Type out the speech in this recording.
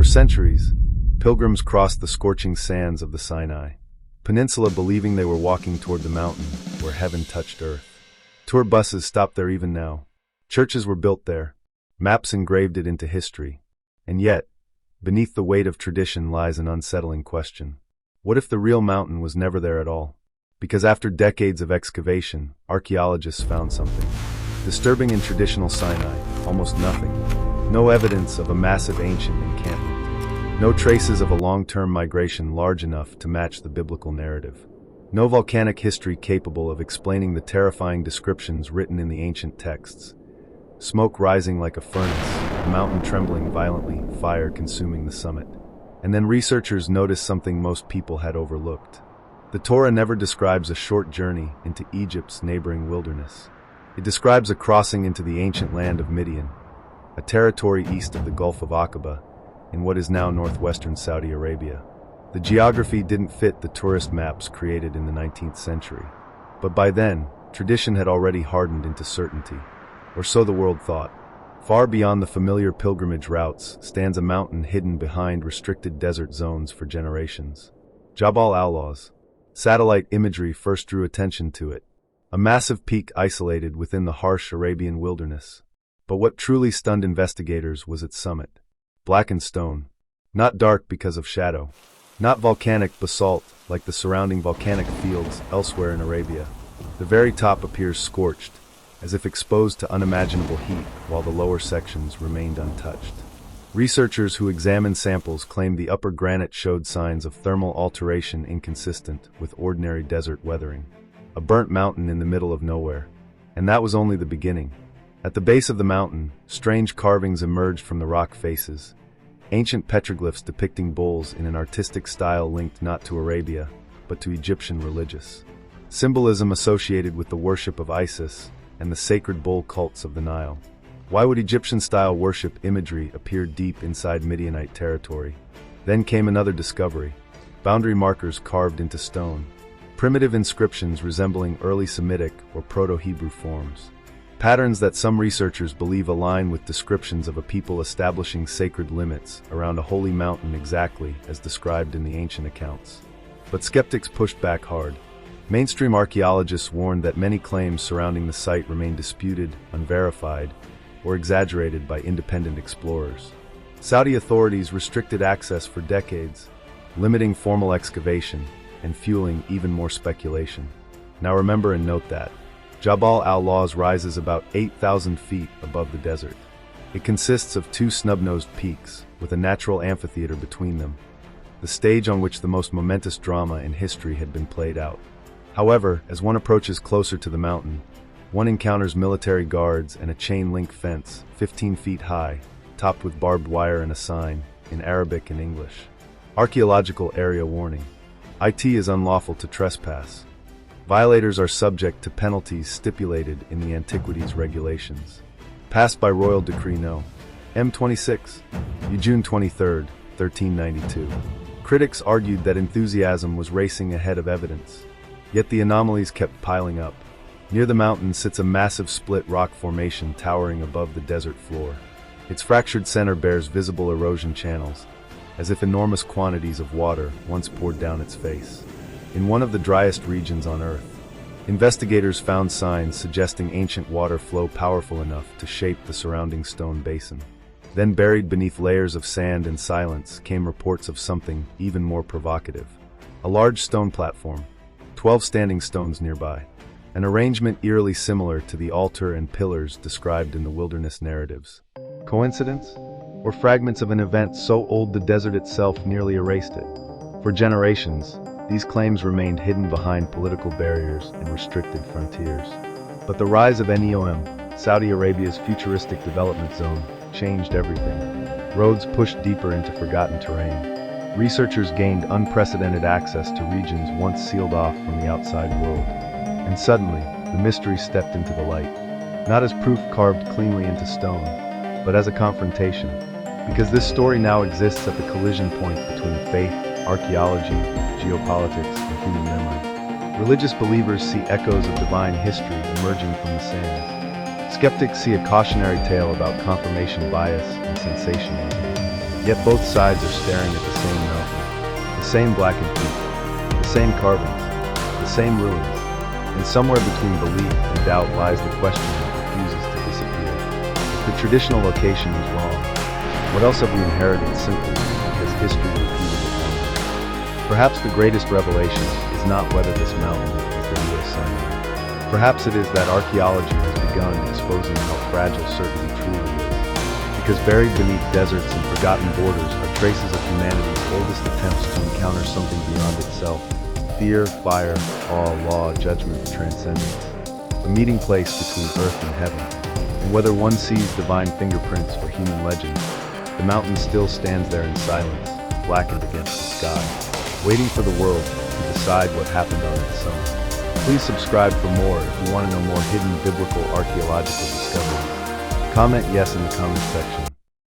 centuries, pilgrims crossed the scorching sands of the Sinai Peninsula believing they were walking toward the mountain where heaven touched earth. Tour buses stop there even now. Churches were built there. Maps engraved it into history. And yet, beneath the weight of tradition lies an unsettling question. What if the real mountain was never there at all? Because after decades of excavation, archaeologists found something disturbing in traditional Sinai: almost nothing. No evidence of a massive ancient encampment. No traces of a long-term migration large enough to match the biblical narrative. No volcanic history capable of explaining the terrifying descriptions written in the ancient texts. Smoke rising like a furnace, a mountain trembling violently, fire consuming the summit. And then researchers noticed something most people had overlooked. The Torah never describes a short journey into Egypt's neighboring wilderness. It describes a crossing into the ancient land of Midian, a territory east of the Gulf of Aqaba, in what is now northwestern Saudi Arabia. The geography didn't fit the tourist maps created in the 19th century. But by then, tradition had already hardened into certainty. Or so the world thought. Far beyond the familiar pilgrimage routes stands a mountain hidden behind restricted desert zones for generations. Jabal al-Lawz. Satellite imagery first drew attention to it. A massive peak isolated within the harsh Arabian wilderness. But what truly stunned investigators was its summit. Blackened stone. Not dark because of shadow. Not volcanic basalt like the surrounding volcanic fields elsewhere in Arabia. The very top appears scorched, as if exposed to unimaginable heat, while the lower sections remained untouched. Researchers who examined samples claimed the upper granite showed signs of thermal alteration inconsistent with ordinary desert weathering. A burnt mountain in the middle of nowhere. And that was only the beginning. At the base of the mountain, strange carvings emerged from the rock faces. Ancient petroglyphs depicting bulls in an artistic style linked not to Arabia, but to Egyptian religious. Symbolism associated with the worship of Isis and the sacred bull cults of the Nile. Why would Egyptian-style worship imagery appear deep inside Midianite territory? Then came another discovery: boundary markers carved into stone. Primitive inscriptions resembling early Semitic or Proto-Hebrew forms. Patterns that some researchers believe align with descriptions of a people establishing sacred limits around a holy mountain exactly as described in the ancient accounts. But skeptics pushed back hard. Mainstream archaeologists warned that many claims surrounding the site remain disputed, unverified, or exaggerated by independent explorers. Saudi authorities restricted access for decades, limiting formal excavation and fueling even more speculation. Now remember and note that Jabal al-Lawz rises about 8,000 feet above the desert. It consists of two snub-nosed peaks, with a natural amphitheater between them, the stage on which the most momentous drama in history had been played out. However, as one approaches closer to the mountain, one encounters military guards and a chain-link fence, 15 feet high, topped with barbed wire and a sign, in Arabic and English. Archaeological area warning. It is unlawful to trespass. Violators are subject to penalties stipulated in the Antiquities Regulations. Passed by Royal Decree No. M26, June 23, 1392. Critics argued that enthusiasm was racing ahead of evidence. Yet the anomalies kept piling up. Near the mountain sits a massive split rock formation towering above the desert floor. Its fractured center bears visible erosion channels, as if enormous quantities of water once poured down its face. In one of the driest regions on Earth, investigators found signs suggesting ancient water flow powerful enough to shape the surrounding stone basin. Then buried beneath layers of sand and silence came reports of something even more provocative. A large stone platform, 12 standing stones nearby, an arrangement eerily similar to the altar and pillars described in the wilderness narratives. Coincidence? Or fragments of an event so old the desert itself nearly erased it? For generations, these claims remained hidden behind political barriers and restricted frontiers. But the rise of NEOM, Saudi Arabia's futuristic development zone, changed everything. Roads pushed deeper into forgotten terrain. Researchers gained unprecedented access to regions once sealed off from the outside world. And suddenly, the mystery stepped into the light. Not as proof carved cleanly into stone, but as a confrontation. Because this story now exists at the collision point between faith, archaeology, geopolitics, and human memory. Religious believers see echoes of divine history emerging from the sands. Skeptics see a cautionary tale about confirmation bias and sensationalism. Yet both sides are staring at the same mountain, the same blackened peak, the same carvings, the same ruins, and somewhere between belief and doubt lies the question that refuses to disappear. If the traditional location is wrong, what else have we inherited simply because history repeated it once? Perhaps the greatest revelation is not whether this mountain is the real Sinai. Perhaps it is that archaeology has begun exposing how fragile certainty truly is. Because buried beneath deserts and forgotten borders are traces of humanity's oldest attempts to encounter something beyond itself. Fear, fire, awe, law, judgment, transcendence. A meeting place between earth and heaven. And whether one sees divine fingerprints or human legends, the mountain still stands there in silence, blackened against the sky, waiting for the world to decide what happened on its summit. Please subscribe for more if you want to know more hidden biblical archaeological discoveries. Comment yes in the comment section.